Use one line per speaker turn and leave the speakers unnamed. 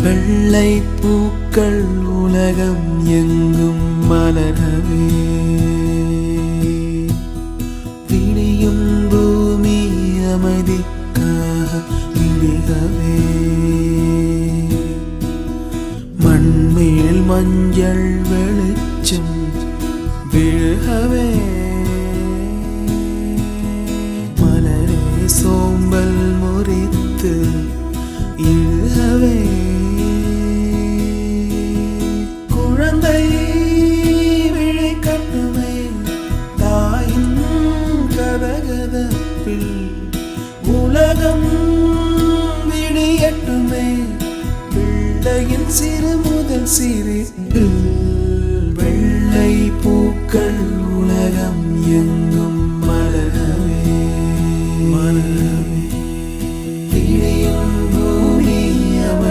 வெள்ளை பூக்கள் உலகம் எங்கும் மலரவே விடியும் பூமி அமைதிக்காக விடிகவே மண்மேல் மஞ்சள் வெளிச்சம் விழுகவே மலரே சோம்பல் முறித்து இழுகவே குழந்தை விழி கட்டுமே தாயின் கதகதப்பில் உலகம் விடியட்டுமே பிள்ளையின் சிறு முதல் சிரிப்பில் வெள்ளை பூக்கள் உலகம்